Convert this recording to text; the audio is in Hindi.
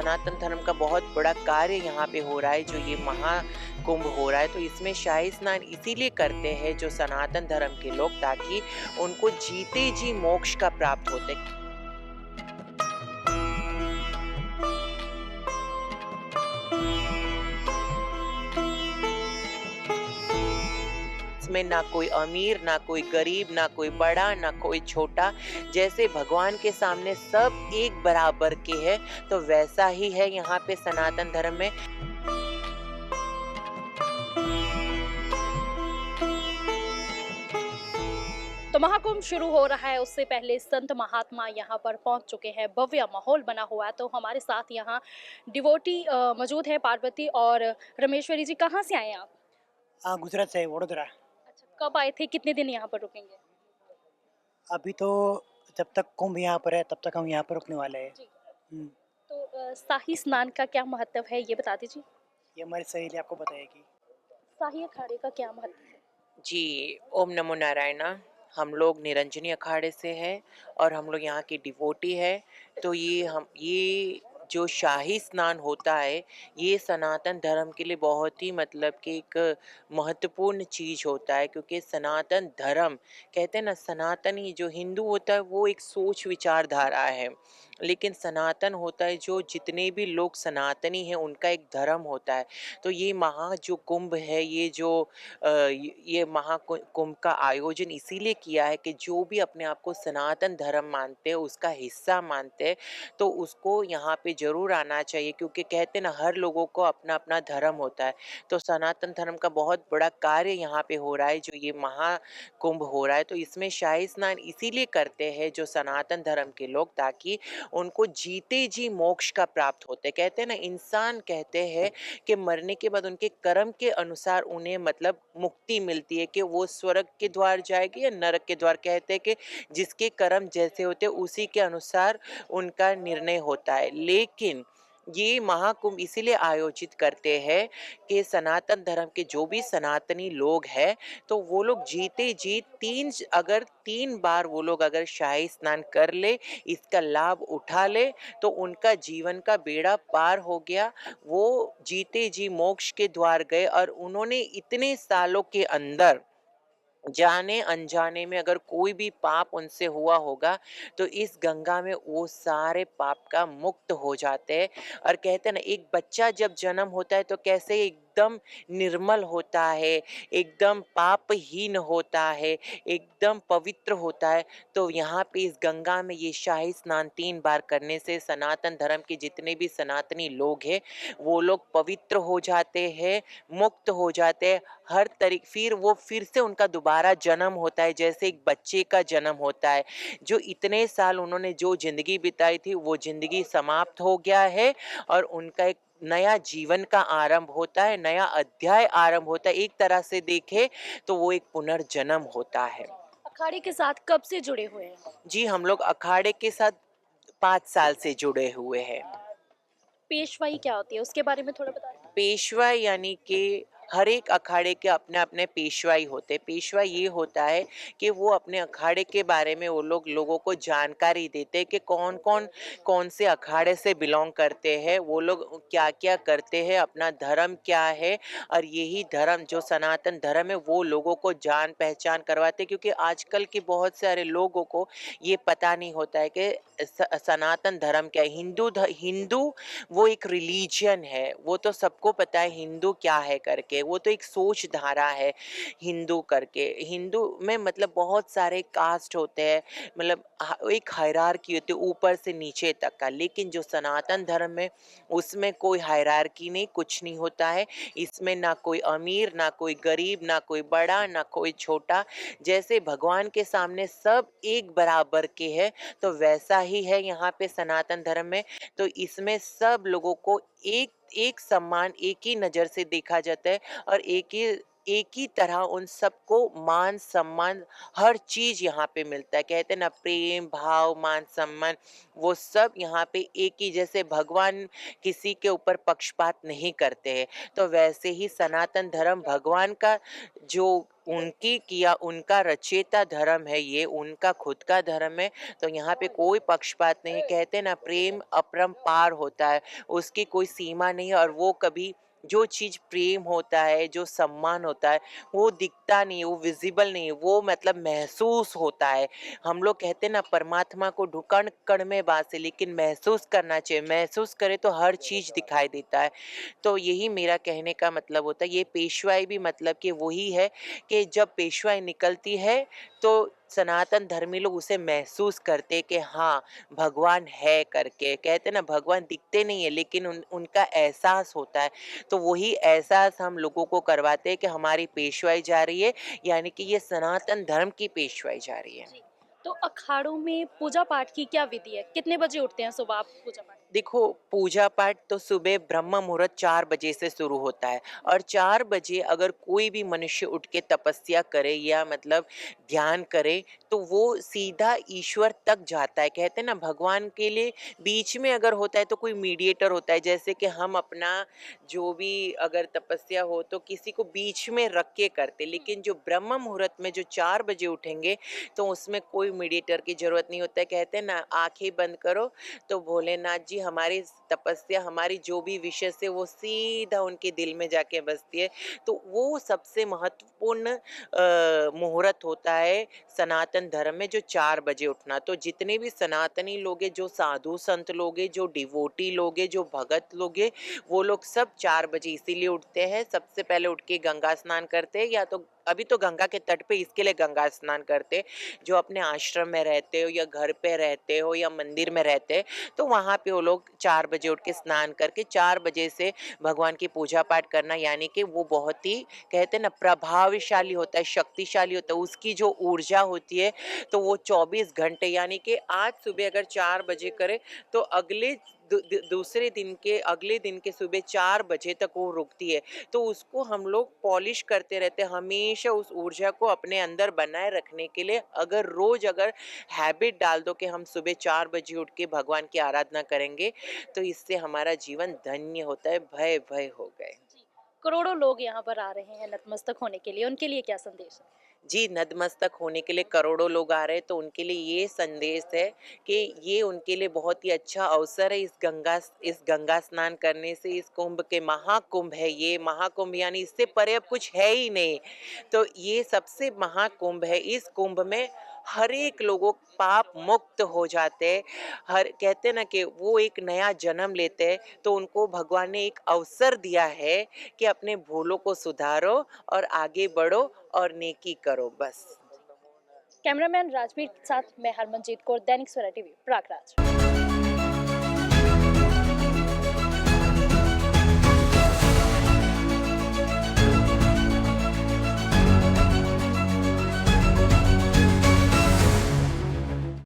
सनातन धर्म का बहुत बड़ा कार्य यहाँ पे हो रहा है, जो ये महाकुंभ हो रहा है। तो इसमें शाही स्नान इसीलिए करते हैं जो सनातन धर्म के लोग, ताकि उनको जीते जी मोक्ष का प्राप्त होते। इसमें ना कोई अमीर, ना कोई गरीब, ना कोई बड़ा, ना कोई छोटा। जैसे भगवान के सामने सब एक बराबर के हैं, तो वैसा ही है यहाँ पे सनातन धर्म में। तो महाकुंभ शुरू हो रहा है, उससे पहले संत महात्मा यहाँ पर पहुँच चुके हैं। भव्य माहौल बना हुआ है। तो हमारे साथ यहाँ डिवोटी मौजूद है, पार्वती और रमेश्वरी जी। कहाँ से आए हैं आप? हाँ, गुजरात से है, वडोदरा। अच्छा, कब आए थे? कितने दिन यहाँ पर रुकेंगे? अभी तो जब तक कुंभ यहाँ पर है तब तक हम यहाँ पर रुकने वाले हैं। जी। हुँ, तो शाही स्नान का क्या महत्व है, ये बता दीजिए। ये हमारी सहेली आपको बताएगी। शाही अखाड़े का क्या महत्व है? जी, ओम नमो नारायणा। हम लोग निरंजनी अखाड़े से हैं और हम लोग यहाँ की डिवोटी है। तो ये जो शाही स्नान होता है, ये सनातन धर्म के लिए बहुत ही मतलब कि एक महत्वपूर्ण चीज़ होता है, क्योंकि सनातन धर्म कहते हैं ना, सनातनी जो हिंदू होता है वो एक सोच विचारधारा है, लेकिन सनातन होता है जो जितने भी लोग सनातनी हैं उनका एक धर्म होता है। तो ये जो कुंभ है, ये महाकुंभ का आयोजन इसीलिए किया है कि जो भी अपने आप को सनातन धर्म मानते हैं, उसका हिस्सा मानते हैं, तो उसको यहाँ पे जरूर आना चाहिए, क्योंकि कहते हैं ना, हर लोगों को अपना अपना धर्म होता है। तो सनातन धर्म का बहुत बड़ा कार्य यहाँ पे हो रहा है, जो ये महाकुंभ हो रहा है। तो इसमें शाही स्नान इसीलिए करते हैं जो सनातन धर्म के लोग, ताकि उनको जीते जी मोक्ष का प्राप्त होते। कहते हैं ना, इंसान कहते हैं कि मरने के बाद उनके कर्म के अनुसार उन्हें मतलब मुक्ति मिलती है, कि वो स्वर्ग के द्वार जाएगी या नरक के द्वार। कहते हैं कि जिसके कर्म जैसे होते हैं उसी के अनुसार उनका निर्णय होता है। लेकिन ये महाकुंभ इसीलिए आयोजित करते हैं कि सनातन धर्म के जो भी सनातनी लोग हैं, तो वो लोग जीते जी अगर 3 बार वो लोग अगर शाही स्नान कर ले, इसका लाभ उठा ले, तो उनका जीवन का बेड़ा पार हो गया। वो जीते जी मोक्ष के द्वार गए, और उन्होंने इतने सालों के अंदर जाने अनजाने में अगर कोई भी पाप उनसे हुआ होगा, तो इस गंगा में वो सारे पाप का मुक्त हो जाते हैं। और कहते हैं ना, एक बच्चा जब जन्म होता है तो कैसे एकदम निर्मल होता है, एकदम पापहीन होता है, एकदम पवित्र होता है। तो यहाँ पे इस गंगा में ये शाही स्नान 3 बार करने से सनातन धर्म के जितने भी सनातनी लोग हैं, वो लोग पवित्र हो जाते हैं, मुक्त हो जाते हैं। फिर से उनका दोबारा जन्म होता है, जैसे एक बच्चे का जन्म होता है। जो इतने साल उन्होंने जो जिंदगी बिताई थी, वो जिंदगी समाप्त हो गया है, और उनका एक नया जीवन का आरंभ होता है, नया अध्याय आरंभ होता है। एक तरह से देखे तो वो एक पुनर्जन्म होता है। अखाड़े के साथ कब से जुड़े हुए हैं? जी, हम लोग अखाड़े के साथ 5 साल से जुड़े हुए हैं। पेशवाई क्या होती है, उसके बारे में थोड़ा बताएं। पेशवा यानी कि हर एक अखाड़े के अपने अपने पेशवाई होते। पेशवा ये होता है कि वो अपने अखाड़े के बारे में वो लोगों को जानकारी देते हैं कि कौन से अखाड़े से बिलोंग करते हैं, वो लोग क्या क्या करते हैं, अपना धर्म क्या है। और यही धर्म जो सनातन धर्म है वो लोगों को जान पहचान करवाते, क्योंकि आजकल के बहुत सारे लोगों को ये पता नहीं होता है कि सनातन धर्म क्या है। हिंदू वो एक रिलीजियन है, वो तो सबको पता है हिंदू क्या है करके, वो तो एक सोच धारा है हिंदू करके। हिंदू में मतलब बहुत सारे कास्ट होते हैं, मतलब एक हायरार्की होती है ऊपर से नीचे तक का। लेकिन जो सनातन धर्म है उसमें कोई हायरार्की नहीं, कुछ नहीं होता है। इसमें ना कोई अमीर, ना कोई गरीब, ना कोई बड़ा, ना कोई छोटा। जैसे भगवान के सामने सब एक बराबर के हैं, तो वैसा ही है यहाँ पे सनातन धर्म में। तो इसमें सब लोगों को एक एक सम्मान, एक ही नज़र से देखा जाता है, और एक ही एक ही तरह उन सबको मान सम्मान हर चीज यहाँ पे मिलता है। कहते हैं ना, प्रेम भाव मान सम्मान, वो सब यहाँ पे एक ही जैसे भगवान किसी के ऊपर पक्षपात नहीं करते हैं, तो वैसे ही सनातन धर्म भगवान का जो उनकी किया उनका रचेता धर्म है, ये उनका खुद का धर्म है। तो यहाँ पे कोई पक्षपात नहीं। कहते ना, प्रेम अपरंपार होता है, उसकी कोई सीमा नहीं है। और वो कभी जो चीज प्रेम होता है, जो सम्मान होता है, वो दिखता नहीं, वो विजिबल नहीं, वो मतलब महसूस होता है। हम लोग कहते हैं ना, परमात्मा को कण कण में बासे, लेकिन महसूस करना चाहिए। महसूस करे तो हर चीज दिखाई देता है। तो यही मेरा कहने का मतलब होता है। ये पेशवाई भी मतलब कि वही है कि जब पेशवाई निकलती है तो सनातन धर्मी लोग उसे महसूस करते कि हाँ, भगवान है करके। कहते ना, भगवान दिखते नहीं है लेकिन उनका एहसास होता है। तो वही एहसास हम लोगों को करवाते हैं कि हमारी पेशवाई जा रही है, यानी कि ये सनातन धर्म की पेशवाई जा रही है। जी। तो अखाड़ों में पूजा पाठ की क्या विधि है? कितने बजे उठते हैं सुबह आप पूजा पाठ? देखो, पूजा पाठ तो सुबह ब्रह्म मुहूर्त 4 बजे से शुरू होता है। और 4 बजे अगर कोई भी मनुष्य उठ के तपस्या करे या मतलब ध्यान करे, तो वो सीधा ईश्वर तक जाता है। कहते हैं ना, भगवान के लिए बीच में अगर होता है तो कोई मीडिएटर होता है। जैसे कि हम अपना जो भी अगर तपस्या हो तो किसी को बीच में रख के करते, लेकिन जो ब्रह्म मुहूर्त में जो 4 बजे उठेंगे तो उसमें कोई मीडिएटर की जरूरत नहीं होता है। कहते हैं ना, आंखें बंद करो तो भोलेनाथ जी हमारी तपस्या, हमारी जो भी विषय से, वो सीधा उनके दिल में जाके बसती है। तो वो सबसे महत्वपूर्ण मुहूर्त होता है सनातन धर्म में, जो 4 बजे उठना। तो जितने भी सनातनी लोग हैं, जो साधु संत लोग हैं, जो डिवोटी लोग हैं, जो भगत लोग हैं, वो लोग सब 4 बजे इसीलिए उठते हैं। सबसे पहले उठ के गंगा स्नान करते हैं, या तो अभी तो गंगा के तट पे इसके लिए गंगा स्नान करते हैं। जो अपने आश्रम में रहते हो या घर पे रहते हो या मंदिर में रहते हैं, तो वहाँ पे वो लोग 4 बजे उठ के स्नान करके 4 बजे से भगवान की पूजा पाठ करना, यानी कि वो बहुत ही कहते हैं ना प्रभावशाली होता है, शक्तिशाली होता है। उसकी जो ऊर्जा होती है, तो वो 24 घंटे, यानी कि आज सुबह अगर 4 बजे करे तो दूसरे दिन के अगले दिन के सुबह 4 बजे तक वो रुकती है। तो उसको हम लोग पॉलिश करते रहते हैं, हमेशा उस ऊर्जा को अपने अंदर बनाए रखने के लिए। अगर रोज अगर हैबिट डाल दो कि हम सुबह 4 बजे उठ के भगवान की आराधना करेंगे, तो इससे हमारा जीवन धन्य होता है। भय भय हो गए। जी। करोड़ों लोग यहाँ पर आ रहे हैं नतमस्तक होने के लिए, उनके लिए क्या संदेश है? जी, नतमस्तक होने के लिए करोड़ों लोग आ रहे हैं, तो उनके लिए ये संदेश है कि ये उनके लिए बहुत ही अच्छा अवसर है। इस गंगा स्नान करने से, इस कुंभ के महाकुंभ है ये, महाकुंभ यानी इससे परे अब कुछ है ही नहीं। तो ये सबसे महाकुंभ है। इस कुंभ में हर एक लोगों पाप मुक्त हो जाते हैं। हर कहते हैं ना कि वो एक नया जन्म लेते हैं। तो उनको भगवान ने एक अवसर दिया है कि अपने भूलों को सुधारो और आगे बढ़ो और नेकी करो बस। कैमरामैन राजवीर के साथ मैं हरमनजीत कौर, दैनिक सवेरा टीवी, प्रयागराज।